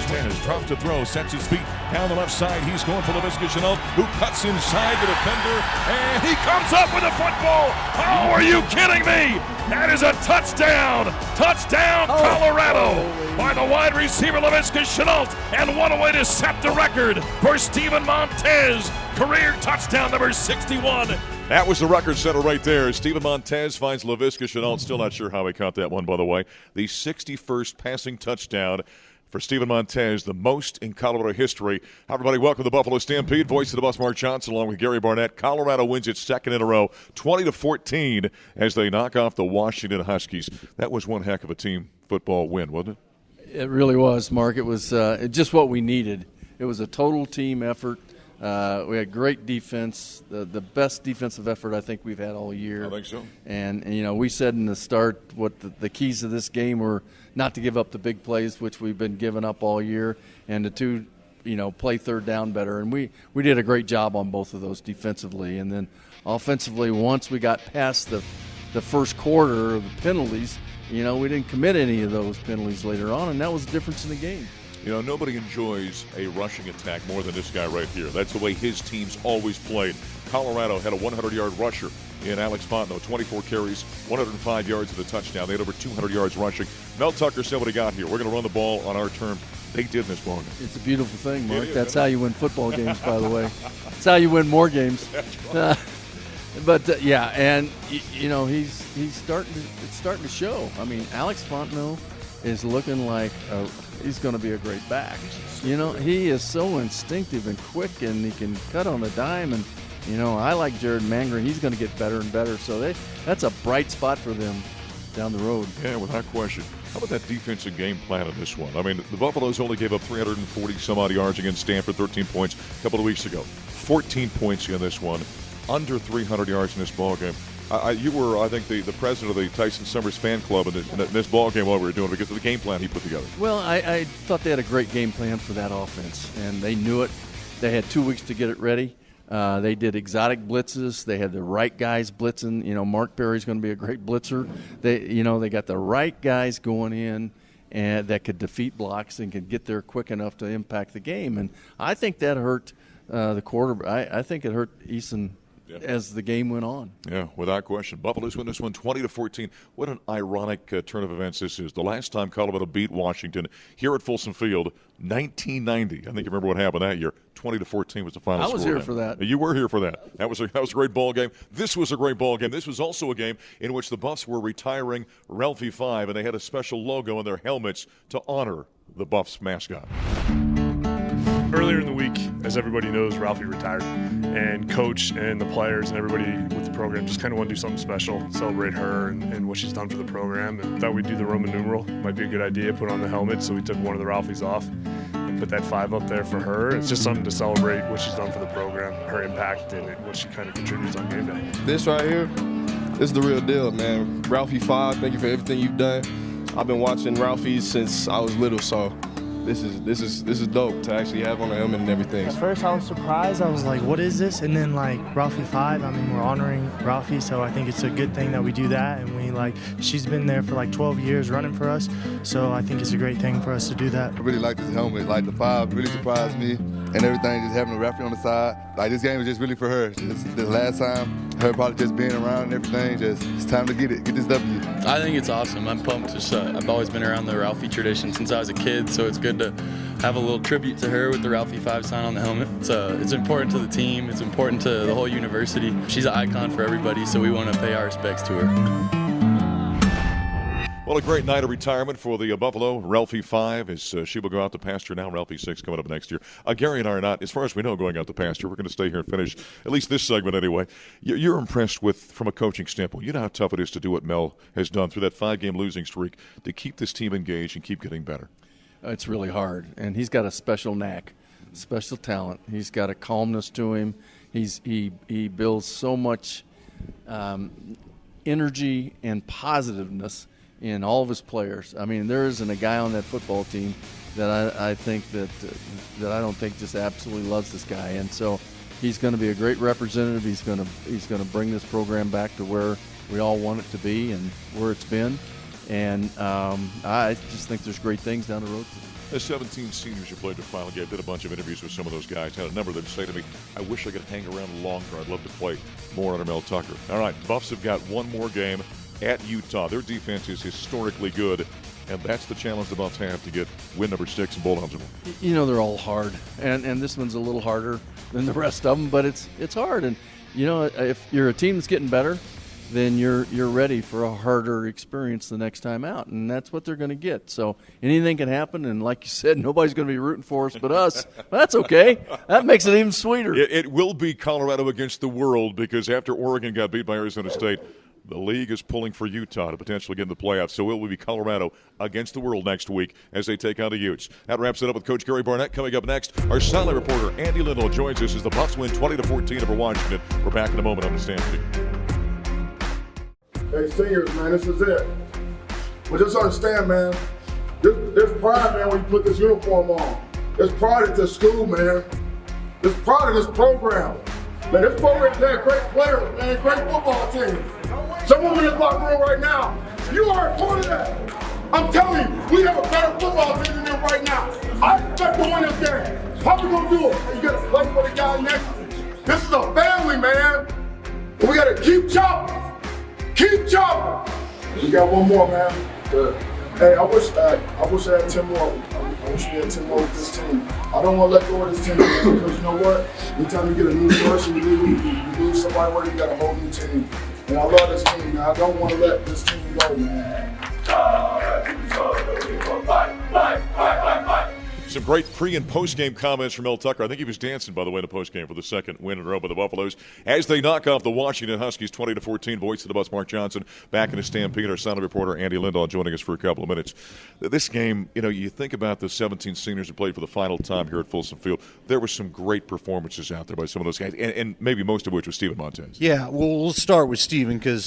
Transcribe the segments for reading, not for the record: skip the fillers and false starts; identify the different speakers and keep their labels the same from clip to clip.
Speaker 1: Montez drops to throw, sets his feet down the left side. He's going for Laviska Shenault, who cuts inside the defender, and he comes up with a football. Oh, are you kidding me? That is a touchdown! Touchdown, Colorado, by the wide receiver Laviska Shenault, and what a way to set the record for Steven Montez. Career touchdown number 61. That was the record setter right there. Steven Montez finds Laviska Shenault. Still not sure how he caught that one, by the way. The 61st passing touchdown for Steven Montez, the most in Colorado history. Hi, everybody. Welcome to the Buffalo Stampede. Voice of the Buffs, Mark Johnson, along with Gary Barnett. Colorado wins its second in a row, 20-14, as they knock off the Washington Huskies. That was one heck of a team football win, wasn't it?
Speaker 2: It really was, Mark. It was just what we needed. It was a total team effort. We had great defense, the best defensive effort I think we've had all year.
Speaker 1: I think so.
Speaker 2: And you know, we said in the start what the keys to this game were not to give up the big plays, which we've been giving up all year, and to play third down better. And we did a great job on both of those defensively. And then offensively, once we got past the first quarter of the penalties, we didn't commit any of those penalties later on, and that was the difference in the game.
Speaker 1: Nobody enjoys a rushing attack more than this guy right here. That's the way his team's always played. Colorado had a 100-yard rusher in Alex Fontenot, 24 carries, 105 yards and a touchdown. They had over 200 yards rushing. Mel Tucker said what he got here. We're going to run the ball on our term. They did in this ball game.
Speaker 2: It's a beautiful thing, Mark. That's how you win football games, by the way. That's how you win more games. He's starting to show. I mean, Alex Fontenot is looking like he's going to be a great back. He is so instinctive and quick, and he can cut on a dime. And I like Jared Mangren. He's going to get better and better. So that's a bright spot for them down the road.
Speaker 1: Yeah, without question. How about that defensive game plan in this one? I mean, the Buffaloes only gave up 340 some odd yards against Stanford, 13 points a couple of weeks ago. 14 points in this one, under 300 yards in this ball game. You were, I think, the president of the Tyson Summers fan club in this ball game while we were doing it because of the game plan he put together.
Speaker 2: Well, I thought they had a great game plan for that offense, and they knew it. They had 2 weeks to get it ready. They did exotic blitzes. They had the right guys blitzing. Mark Perry's going to be a great blitzer. They got the right guys going in and that could defeat blocks and could get there quick enough to impact the game. And I think that hurt the quarterback. I think it hurt Eason as the game went on. Yeah,
Speaker 1: without question. Buffaloes win this one 20-14. What an ironic turn of events this is. The last time Colorado beat Washington here at Folsom Field, 1990. I think you remember what happened that year. 20-14 was the final score.
Speaker 2: I was here for that.
Speaker 1: You were here for that. That was a great ball game. This was a great ball game. This was also a game in which the Buffs were retiring Ralphie V, and they had a special logo on their helmets to honor the Buffs mascot.
Speaker 3: Earlier in the week, as everybody knows, Ralphie retired, and Coach and the players and everybody with the program just kind of want to do something special, celebrate her and what she's done for the program, and thought we'd do the Roman numeral. Might be a good idea, put on the helmet, so we took one of the Ralphies off and put that 5 up there for her. It's just something to celebrate what she's done for the program, her impact, and what she kind of contributes on game day.
Speaker 4: This right here, this is the real deal, man. Ralphie V, thank you for everything you've done. I've been watching Ralphie since I was little, so this is dope to actually have on the helmet and everything.
Speaker 5: At first I was surprised. I was like, what is this? And then Ralphie V, we're honoring Ralphie, so I think it's a good thing that we do that. And she's been there for 12 years running for us, so I think it's a great thing for us to do that.
Speaker 6: I really like this helmet. The 5 really surprised me, and everything, just having a Ralphie on the side. This game is just really for her. The last time, her probably just being around and everything, it's time to get this W.
Speaker 7: I think it's awesome. I'm pumped. I've always been around the Ralphie tradition since I was a kid, so it's good to have a little tribute to her with the Ralphie V sign on the helmet. It's important to the team. It's important to the whole university. She's an icon for everybody, so we want to pay our respects to her.
Speaker 1: Well, a great night of retirement for the Buffalo. Ralphie V, as she will go out to pasture now. Ralphie 6 coming up next year. Gary and I are not, as far as we know, going out to pasture. We're going to stay here and finish at least this segment anyway. You're impressed with, from a coaching standpoint, you know how tough it is to do what Mel has done through that 5-game losing streak to keep this team engaged and keep getting better.
Speaker 2: It's really hard, and he's got a special knack, special talent. He's got a calmness to him. He builds so much energy and positiveness in all of his players. There isn't a guy on that football team that I think that I don't think just absolutely loves this guy, and so he's going to be a great representative. He's going to bring this program back to where we all want it to be and where it's been. And I just think there's great things down the road.
Speaker 1: The 17 seniors who played the final game. Did a bunch of interviews with some of those guys. Had a number of them say to me, I wish I could hang around longer. I'd love to play more under Mel Tucker. All right, Buffs have got one more game at Utah. Their defense is historically good, and that's the challenge the Buffs have to get win number 6 and bowl eligible.
Speaker 2: You know, they're all hard, and this one's a little harder than the rest of them, but it's hard. And, you know, if you're a team that's getting better, then you're ready for a harder experience the next time out, and that's what they're going to get. So anything can happen, and like you said, nobody's going to be rooting for us but us. That's okay. That makes it even sweeter.
Speaker 1: It will be Colorado against the world, because after Oregon got beat by Arizona State, the league is pulling for Utah to potentially get in the playoffs. So it will be Colorado against the world next week as they take on the Utes. That wraps it up with Coach Gary Barnett. Coming up next, our sideline reporter Andy Lindahl joins us as the Buffs win 20-14 over Washington. We're back in a moment on the Stampede.
Speaker 8: Hey, seniors, man, this is it. But just understand, man, there's pride, man, when you put this uniform on. There's pride at this school, man. There's pride in this program. Man, this program has great players, man, great football teams. Someone in this locker room right now, you are a part of that. I'm telling you, we have a better football team than them right now. I expect to win this game. How we gonna do it? You gotta play for the guy next to you. This is a family, man. And we gotta keep chopping. Keep chopping. We got one more, man. Hey, I wish I had 10 more. I wish we had 10 more with this team. I don't want to let go of this team, because you know what? Anytime you get a new person, you lose somebody where you got a whole new team. And I love this team, man. I don't want to let this team go, man.
Speaker 1: Some great pre- and post-game comments from Mel Tucker. I think he was dancing, by the way, in the post-game for the second win in a row by the Buffaloes as they knock off the Washington Huskies 20-14. Voice of the Buffs, Mark Johnson, back in the Stampede. Our sound reporter, Andy Lindahl, joining us for a couple of minutes. This game, you know, you think about the 17 seniors who played for the final time here at Folsom Field. There were some great performances out there by some of those guys, and maybe most of which was Steven Montez.
Speaker 9: Yeah, well, we'll start with Steven, because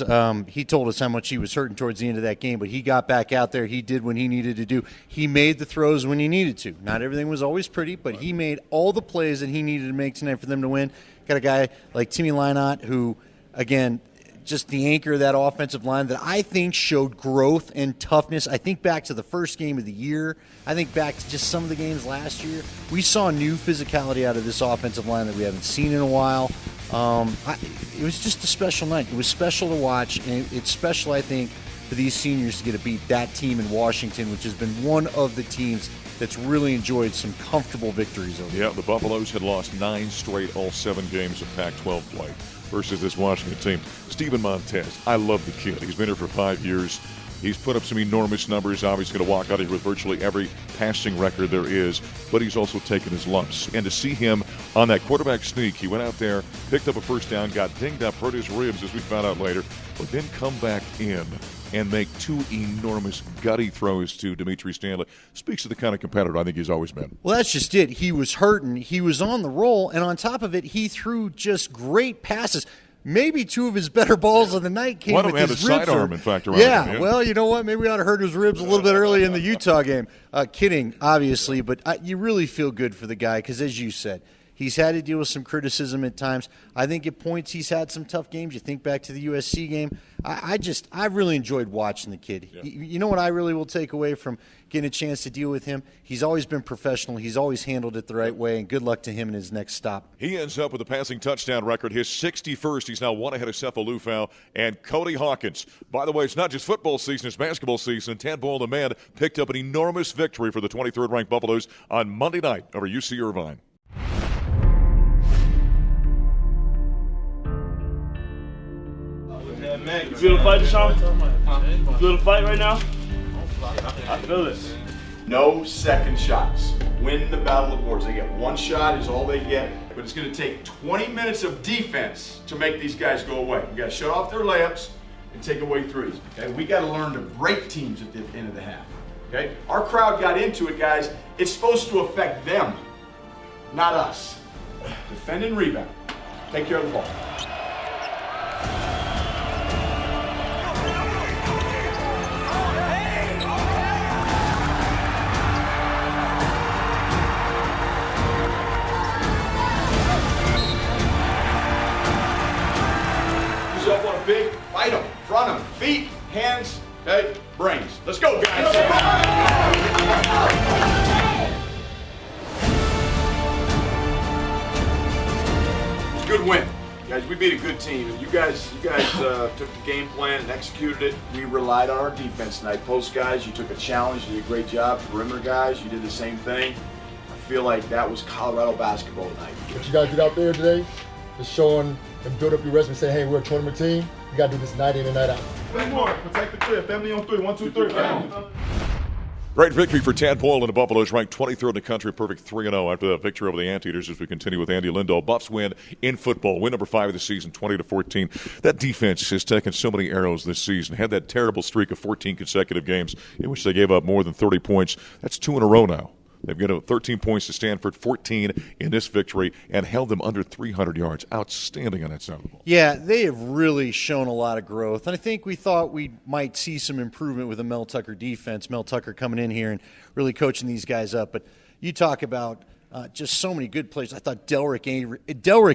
Speaker 9: he told us how much he was hurting towards the end of that game, but he got back out there. He did what he needed to do. He made the throws when he needed to. Not everything was always pretty, but he made all the plays that he needed to make tonight for them to win. Got a guy like Timmy Lynott who, again, just the anchor of that offensive line that I think showed growth and toughness. I think back to the first game of the year. I think back to just some of the games last year. We saw new physicality out of this offensive line that we haven't seen in a while. It was just a special night. It was special to watch, and it's special, I think, for these seniors to get to beat that team in Washington, which has been one of the teams that's really enjoyed some comfortable victories over there.
Speaker 1: Yeah, the Buffaloes had lost 9 straight, all 7 games of Pac-12 play versus this Washington team. Steven Montez, I love the kid. He's been here for 5 years. He's put up some enormous numbers. Obviously going to walk out of here with virtually every passing record there is, but he's also taken his lumps. And to see him on that quarterback sneak, he went out there, picked up a first down, got dinged up, hurt his ribs, as we found out later, but then come back in and make 2 enormous gutty throws to Dimitri Stanley. Speaks to the kind of competitor I think he's always been.
Speaker 9: Well, that's just it. He was hurting. He was on the roll, and on top of it, he threw just great passes. Maybe 2 of his better balls of the night came with his ribs.
Speaker 1: One of them had a sidearm, in fact, around
Speaker 9: him.
Speaker 1: Yeah,
Speaker 9: well, you know what? Maybe we ought to hurt his ribs a little bit early in the Utah game. Kidding, obviously, but you really feel good for the guy because, as you said, he's had to deal with some criticism at times. I think at points he's had some tough games. You think back to the USC game. I really enjoyed watching the kid. Yeah. You know what I really will take away from getting a chance to deal with him? He's always been professional. He's always handled it the right way, and good luck to him in his next stop.
Speaker 1: He ends up with a passing touchdown record, his 61st. He's now 1 ahead of Cepha Lufau and Cody Hawkins. By the way, it's not just football season, it's basketball season. Tadpole the man picked up an enormous victory for the 23rd-ranked Buffaloes on Monday night over UC Irvine.
Speaker 10: Man, you feel the fight, Deshaun? You feel the fight right now? I feel it.
Speaker 11: No second shots. Win the battle of boards. They get 1 shot is all they get, but it's going to take 20 minutes of defense to make these guys go away. We got to shut off their layups and take away threes. Okay, we got to learn to break teams at the end of the half. Okay, our crowd got into it, guys. It's supposed to affect them, not us. Defend and rebound. Take care of the ball. Big, fight them, front them, feet, hands, okay, brains. Let's go, guys. we beat a good team, and you guys took the game plan and executed it. We relied on our defense tonight. Post guys, you took a challenge, you did a great job. Perimeter guys, you did the same thing. I feel like that was Colorado basketball tonight.
Speaker 8: What you guys did out there today, just showing and build up your resume, saying, hey, we're a tournament team. You got to do this night in and night out.
Speaker 10: One more. Protect the clear. Family on 3. 1, 2, 3. Family.
Speaker 1: Great victory for Tadpole and the Buffaloes, ranked 23rd in the country, perfect 3-0 after that victory over the Anteaters. As we continue with Andy Lindahl, Buffs win in football, win number 5 of the season, 20-14. That defense has taken so many arrows this season. Had that terrible streak of 14 consecutive games in which they gave up more than 30 points. That's 2 in a row now. They've given 13 points to Stanford, 14 in this victory, and held them under 300 yards. Outstanding on that side of the ball.
Speaker 9: Yeah, they have really shown a lot of growth. And I think we thought we might see some improvement with the Mel Tucker defense. Mel Tucker coming in here and really coaching these guys up. But you talk about just so many good plays. I thought Delrick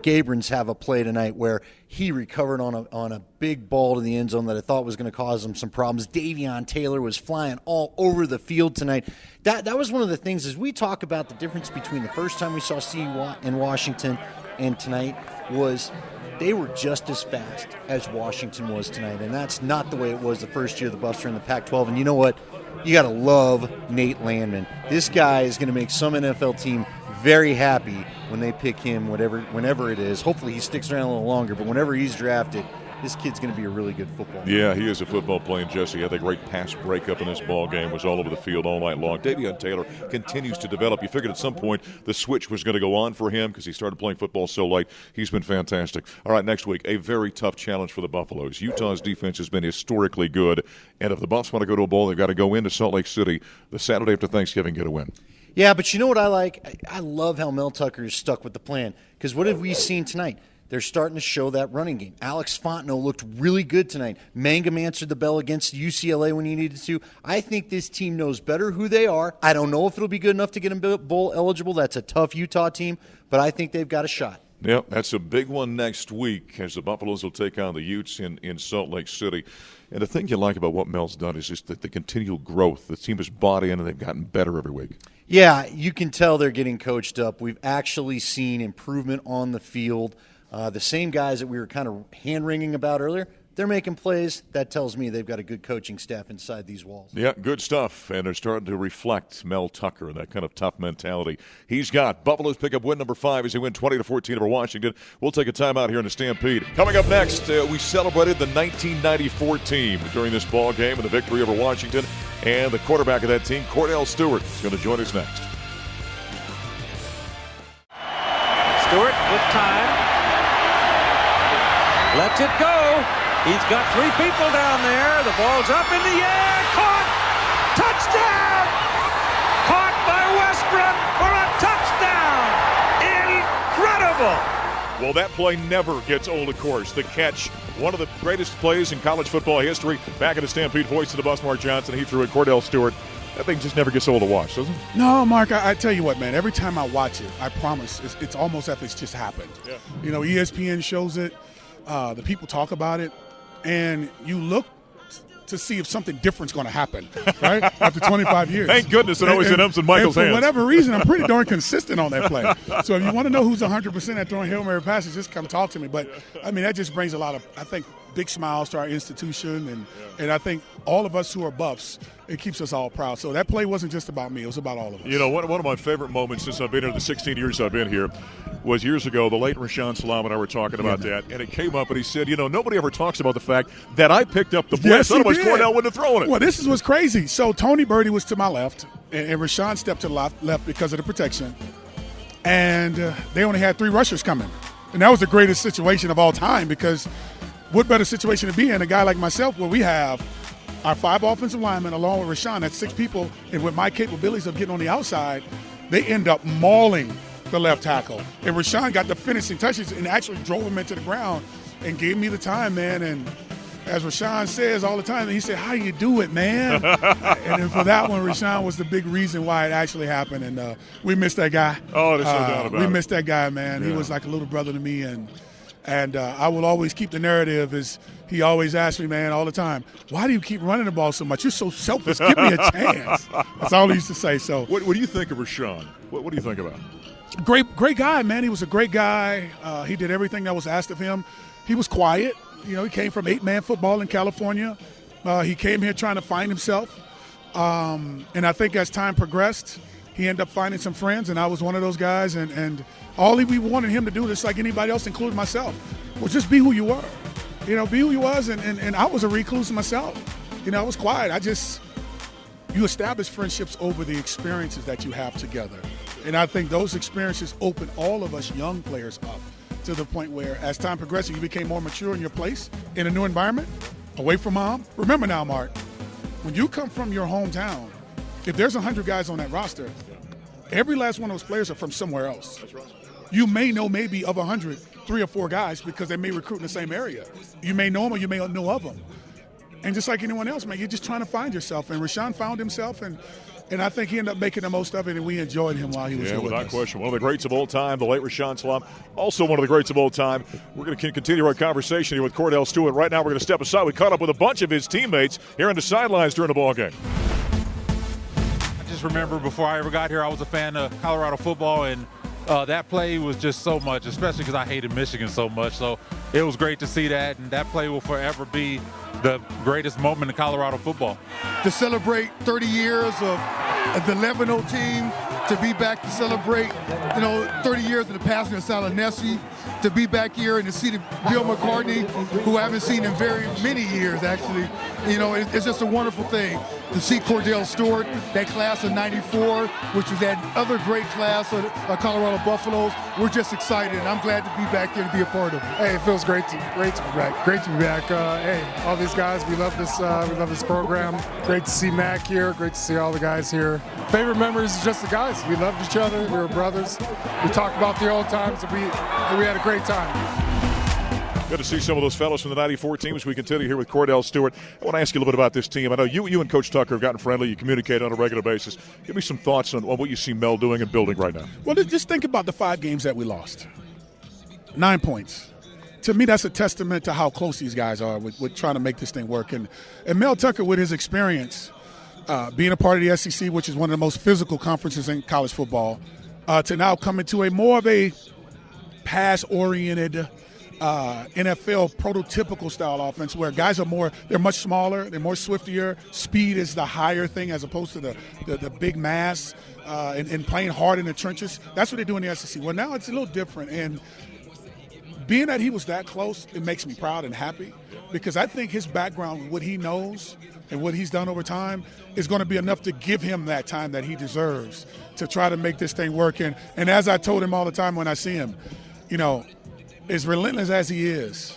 Speaker 9: Abrams have a play tonight where he recovered on a big ball to the end zone that I thought was going to cause him some problems. Davion Taylor was flying all over the field tonight. That was one of the things as we talk about the difference between the first time we saw CU in Washington and tonight was they were just as fast as Washington was tonight, and that's not the way it was the first year the Buffs were in the Pac-12. And you know what? You got to love Nate Landman. This guy is going to make some NFL team very happy when they pick him, whenever it is. Hopefully he sticks around a little longer, but whenever he's drafted, this kid's going to be a really good football player.
Speaker 1: Yeah, he is a football player. Jesse had a great pass breakup in this ball game, was all over the field all night long. Davion Taylor continues to develop. You figured at some point the switch was going to go on for him because he started playing football so late. He's been fantastic. All right, next week, a very tough challenge for the Buffaloes. Utah's defense has been historically good, and if the Buffs want to go to a bowl, they've got to go into Salt Lake City the Saturday after Thanksgiving, get a win.
Speaker 9: Yeah, but you know what I like? I love how Mel Tucker is stuck with the plan because what have we seen tonight? They're starting to show that running game. Alex Fontenot looked really good tonight. Mangum answered the bell against UCLA when he needed to. I think this team knows better who they are. I don't know if it'll be good enough to get them bowl eligible. That's a tough Utah team, but I think they've got a shot.
Speaker 1: Yeah, that's a big one next week as the Buffaloes will take on the Utes in Salt Lake City. And the thing you like about what Mel's done is just that the continual growth. The team has bought in and they've gotten better every week.
Speaker 9: Yeah, you can tell they're getting coached up. We've actually seen improvement on the field. The same guys that we were kind of hand-wringing about earlier, they're making plays. That tells me they've got a good coaching staff inside these walls.
Speaker 1: Yeah, good stuff. And they're starting to reflect Mel Tucker, that kind of tough mentality he's got. Buffaloes pick up win number 5 as they win 20-14 over Washington. We'll take a timeout here in the Stampede. Coming up next, we celebrated the 1994 team during this ball game and the victory over Washington. And the quarterback of that team, Kordell Stewart, is going to join us next.
Speaker 12: Stewart with time. Lets it go. He's got 3 people down there. The ball's up in the air. Caught. Touchdown. Caught by Westbrook for a touchdown. Incredible.
Speaker 1: Well, that play never gets old, of course. The catch, one of the greatest plays in college football history. Back in the Stampede, voice of the bus, Mark Johnson. He threw it. Kordell Stewart. That thing just never gets old to watch, doesn't it?
Speaker 13: No, Mark, I tell you what, man, every time I watch it, I promise, it's almost as if it's just happened.
Speaker 1: Yeah.
Speaker 13: You know, ESPN shows it. The people talk about it, and you look to see if something different's going to happen, right? After 25 years.
Speaker 1: Thank goodness it always ends in Michael's hands.
Speaker 13: For whatever reason, I'm pretty darn consistent on that play. So if you want to know who's 100% at throwing Hail Mary passes, just come talk to me. But, I mean, that just brings a lot of, I think, big smiles to our institution, and I think all of us who are Buffs, it keeps us all proud. So that play wasn't just about me. It was about all of us.
Speaker 1: You know, one of my favorite moments since I've been here, the 16 years I've been here, was years ago. The late Rashawn Salam and I were talking about that, and it came up, and he said, you know, nobody ever talks about the fact that I picked up the blitz. Otherwise, Kordell wouldn't have thrown it.
Speaker 13: Well, this is what's crazy. So Tony Birdie was to my left, and Rashawn stepped to the left because of the protection, and they only had 3 rushers coming. And that was the greatest situation of all time because what better situation to be in, a guy like myself, where we have our 5 offensive linemen along with Rashawn, that's 6 people, and with my capabilities of getting on the outside, they end up mauling the left tackle. And Rashawn got the finishing touches and actually drove him into the ground and gave me the time, man. And as Rashawn says all the time, he said, how you do it, man? And then for that one, Rashawn was the big reason why it actually happened. And we missed that guy.
Speaker 1: Oh, there's no doubt about it.
Speaker 13: We missed that guy, man. Yeah. He was like a little brother to me. And I will always keep the narrative is he always asks me, man, all the time, why do you keep running the ball so much? You're so selfish. Give me a chance. That's all he used to say. So,
Speaker 1: what do you think of Rashawn? What do you think about him?
Speaker 13: Great guy, man. He was a great guy. He did everything that was asked of him. he was quiet. You know, he came from 8-man football in California. He came here trying to find himself. And I think as time progressed, he ended up finding some friends, and I was one of those guys. And all we wanted him to do, just like anybody else, including myself, was just be who you were. You know, be who you was. And I was a recluse myself. You know, I was quiet. You establish friendships over the experiences that you have together. And I think those experiences open all of us young players up to the point where, as time progressed, you became more mature in your place, in a new environment, away from mom. Remember now, Mark, when you come from your hometown, if there's 100 guys on that roster, every last one of those players are from somewhere else.
Speaker 1: That's right.
Speaker 13: You may know maybe of 100, 3 or 4 guys because they may recruit in the same area. You may know them or you may know of them. And just like anyone else, man, you're just trying to find yourself. And Rashawn found himself, and I think he ended up making the most of it, and we enjoyed him while he was here with us.
Speaker 1: Without question. One of the greats of all time, the late Rashawn Salam, also one of the greats of all time. We're going to continue our conversation here with Kordell Stewart. Right now we're going to step aside. We caught up with a bunch of his teammates here on the sidelines during the ball game.
Speaker 14: I just remember before I ever got here, I was a fan of Colorado football, and that play was just so much, especially because I hated Michigan so much. So it was great to see that, and that play will forever be the greatest moment in Colorado football.
Speaker 15: To celebrate 30 years of the 11-0 team, to be back to celebrate, 30 years of the passing of Salinesi, to be back here and to see Bill McCartney, who I haven't seen in very many years, actually. It's just a wonderful thing to see Kordell Stewart, that class of '94, which was that other great class of Colorado Buffaloes. We're just excited, and I'm glad to be back here to be a part of it.
Speaker 16: Hey, it feels great to be back. Great to be back. Hey, all these guys, we love this program. Great to see Mac here. Great to see all the guys here. Favorite memories is just the guys. We loved each other. We were brothers. We talked about the old times, and we had a great time.
Speaker 1: Good to see some of those fellows from the 94 team as we continue here with Kordell Stewart. I want to ask you a little bit about this team. I know you and Coach Tucker have gotten friendly. You communicate on a regular basis. Give me some thoughts on what you see Mel doing and building right now.
Speaker 13: Well, just think about the 5 games that we lost. 9 points. To me, that's a testament to how close these guys are with trying to make this thing work. And Mel Tucker, with his experience, being a part of the SEC, which is one of the most physical conferences in college football, to now come into a more of a pass-oriented NFL prototypical style offense where guys they're much smaller, they're more swiftier. Speed is the higher thing as opposed to the big mass and playing hard in the trenches. That's what they do in the SEC. Well, now it's a little different. And being that he was that close, it makes me proud and happy because I think his background, what he knows and what he's done over time is going to be enough to give him that time that he deserves to try to make this thing work. And as I told him all the time when I see him, as relentless as he is,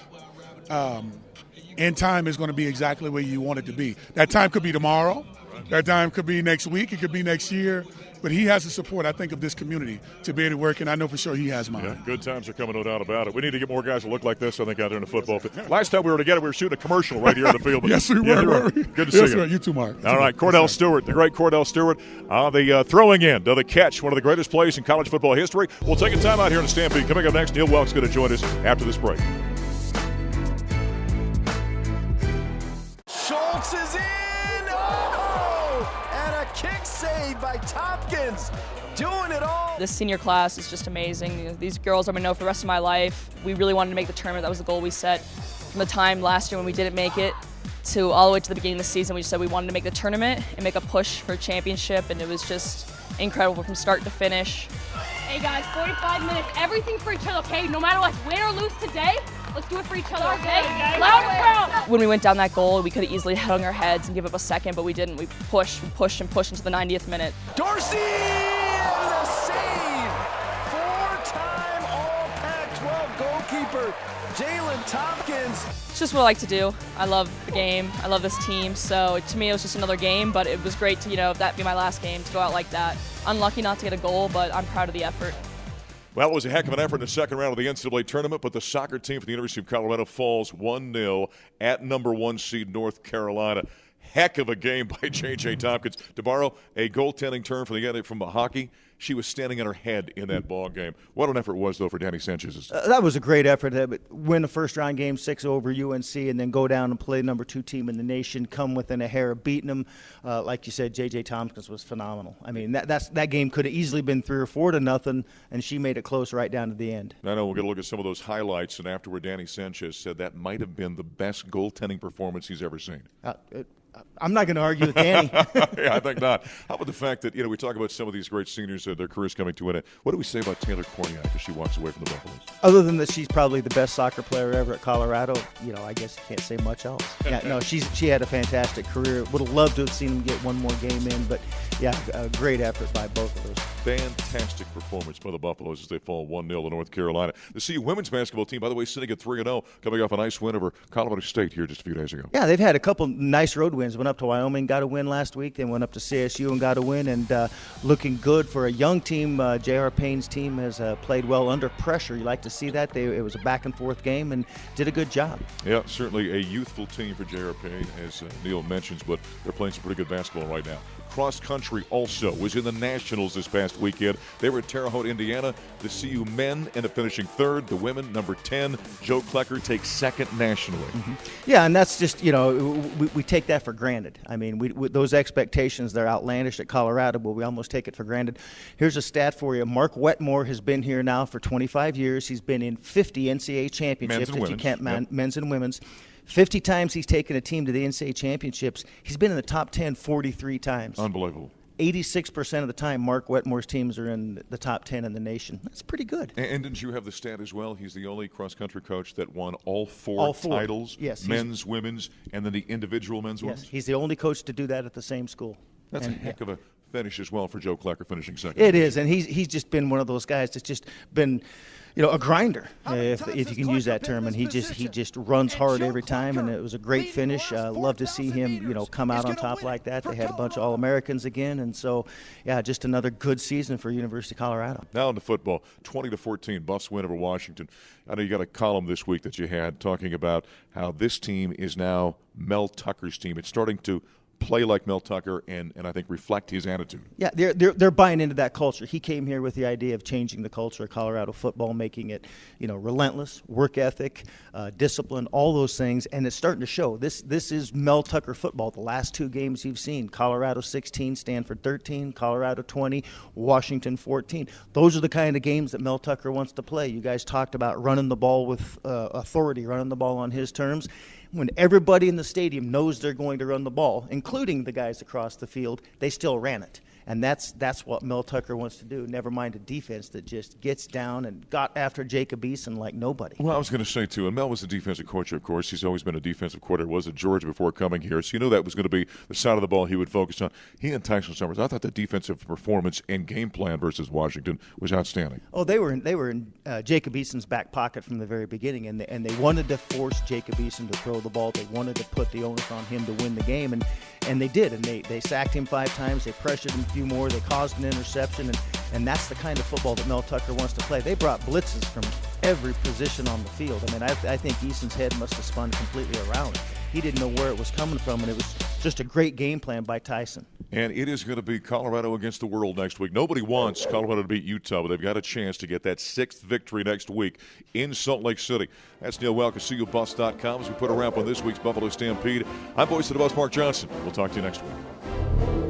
Speaker 13: in time is going to be exactly where you want it to be. That time could be tomorrow. That time could be next week. It could be next year. But he has the support, I think, of this community to be able to work, and I know for sure he has mine.
Speaker 1: Yeah, good times are coming, no doubt about it. We need to get more guys that look like this, I think, out there in the football field. Last time we were together, we were shooting a commercial right here on the field.
Speaker 13: Yes, we were.
Speaker 1: Good to see you.
Speaker 13: Sir. You too, Mark.
Speaker 1: All right, Kordell Stewart, the great Kordell Stewart, the throwing in to the catch, one of the greatest plays in college football history. We'll take a time out here in the Stampede. Coming up next, Neill Woelk's going to join us after this break.
Speaker 17: Schultz is in! And a kick save by Tompkins. Doing it all.
Speaker 18: This senior class is just amazing. These girls I'm going to know for the rest of my life. We really wanted to make the tournament. That was the goal we set from the time last year when we didn't make it to all the way to the beginning of the season. We just said we wanted to make the tournament and make a push for a championship, and it was just incredible from start to finish.
Speaker 19: Hey guys, 45 minutes, everything for each other, okay? No matter what, win or lose today, let's do it for each other, okay? Loud and proud.
Speaker 18: When we went down that goal, we could have easily hung our heads and give up a second, but we didn't. We pushed into the 90th minute.
Speaker 17: Dorsey and a save. 4-time All-Pac-12 goalkeeper, Jalen Tompkins.
Speaker 18: It's just what I like to do. I love the game. I love this team. So to me, it was just another game, but it was great to, if that be my last game, to go out like that. Unlucky not to get a goal, but I'm proud of the effort.
Speaker 1: Well, it was a heck of an effort in the second round of the NCAA Tournament, but the soccer team for the University of Colorado falls 1-0 at number 1 seed North Carolina. Heck of a game by J.J. Tompkins. To borrow a goaltending term from the hockey, she was standing on her head in that ball game. What an effort was, though, for Danny Sanchez.
Speaker 20: That was a great effort to win a first-round game 6 over UNC and then go down and play the number 2 team in the nation, come within a hair of beating them. Like you said, J.J. Tompkins was phenomenal. I mean, that game could have easily been 3 or 4 to nothing, and she made it close right down to the end.
Speaker 1: I know we're going to look at some of those highlights, and afterward Danny Sanchez said that might have been the best goaltending performance he's ever seen.
Speaker 20: I'm not going to argue with Danny.
Speaker 1: Yeah, I think not. How about the fact that, we talk about some of these great seniors, their careers coming to an end. What do we say about Taylor Korniak as she walks away from the Buffaloes?
Speaker 20: Other than that she's probably the best soccer player ever at Colorado, I guess you can't say much else. Yeah, no, she had a fantastic career. Would have loved to have seen him get one more game in, but, yeah, a great effort by both of those.
Speaker 1: Fantastic performance by the Buffaloes as they fall 1-0 to North Carolina. The CU women's basketball team, by the way, sitting at 3-0, coming off a nice win over Colorado State here just a few days ago.
Speaker 20: Yeah, they've had a couple nice road wins. Went up to Wyoming, got a win last week. Then went up to CSU and got a win. And looking good for a young team. J.R. Payne's team has played well under pressure. You like to see that. It was a back-and-forth game and did a good job.
Speaker 1: Yeah, certainly a youthful team for J.R. Payne, as Neill mentions, but they're playing some pretty good basketball right now. Cross country also was in the Nationals this past weekend. They were at Terre Haute, Indiana. The CU men end up finishing 3rd. The women, number 10. Joe Klecker takes 2nd nationally.
Speaker 20: Mm-hmm. Yeah, and that's just, we take that for granted. I mean, those expectations, they're outlandish at Colorado, but we almost take it for granted. Here's a stat for you. Mark Wetmore has been here now for 25 years. He's been in 50 NCAA championships, if you count men's and women's. 50 times he's taken a team to the NCAA championships. He's been in the top 10 43 times.
Speaker 1: Unbelievable.
Speaker 20: 86% of the time, Mark Wetmore's teams are in the top 10 in the nation. That's pretty good.
Speaker 1: And didn't you have the stat as well? He's the only cross-country coach that won all four titles,
Speaker 20: yes,
Speaker 1: men's, women's, and then the individual men's ones?
Speaker 20: Yes, he's the only coach to do that at the same school.
Speaker 1: That's a heck of a finish as well for Joe Klecker, finishing 2nd.
Speaker 20: It is, and he's just been one of those guys that's just been – a grinder, if you can use that term, and he just runs hard every time, and it was a great finish. Love to see him, come out on top like that. They had a bunch of All-Americans again, and so, yeah, just another good season for University of Colorado.
Speaker 1: Now into football, 20-14, Buffs win over Washington. I know you got a column this week that you had talking about how this team is now Mel Tucker's team. It's starting to play like Mel Tucker and I think reflect his attitude.
Speaker 20: Yeah, they're buying into that culture. He came here with the idea of changing the culture of Colorado football, making it, relentless, work ethic, discipline, all those things, and it's starting to show. This is Mel Tucker football. The last 2 games you've seen, Colorado 16, Stanford 13, Colorado 20, Washington 14. Those are the kind of games that Mel Tucker wants to play. You guys talked about running the ball with authority, running the ball on his terms. When everybody in the stadium knows they're going to run the ball, including the guys across the field, they still ran it. And that's what Mel Tucker wants to do, never mind a defense that just gets down and got after Jacob Eason like nobody.
Speaker 1: Well, I was going to say, too, and Mel was a defensive coach, of course. He's always been a defensive coordinator, was at Georgia before coming here. So you know that was going to be the side of the ball he would focus on. He and Tyson Summers, I thought the defensive performance and game plan versus Washington was outstanding.
Speaker 20: Oh, they were in Jacob Eason's back pocket from the very beginning, and they wanted to force Jacob Eason to throw the ball. They wanted to put the onus on him to win the game, and they did. And they sacked him 5 times. They pressured him a few more. They caused an interception, and that's the kind of football that Mel Tucker wants to play. They brought blitzes from every position on the field. I mean, I think Eason's head must have spun completely around. He didn't know where it was coming from, and it was just a great game plan by Tyson.
Speaker 1: And it is going to be Colorado against the world next week. Nobody wants Colorado to beat Utah, but they've got a chance to get that 6th victory next week in Salt Lake City. That's Neill Woelk of CUBuffs.com as we put a wrap on this week's Buffalo Stampede. I'm voice of the Buffs, Mark Johnson. We'll talk to you next week.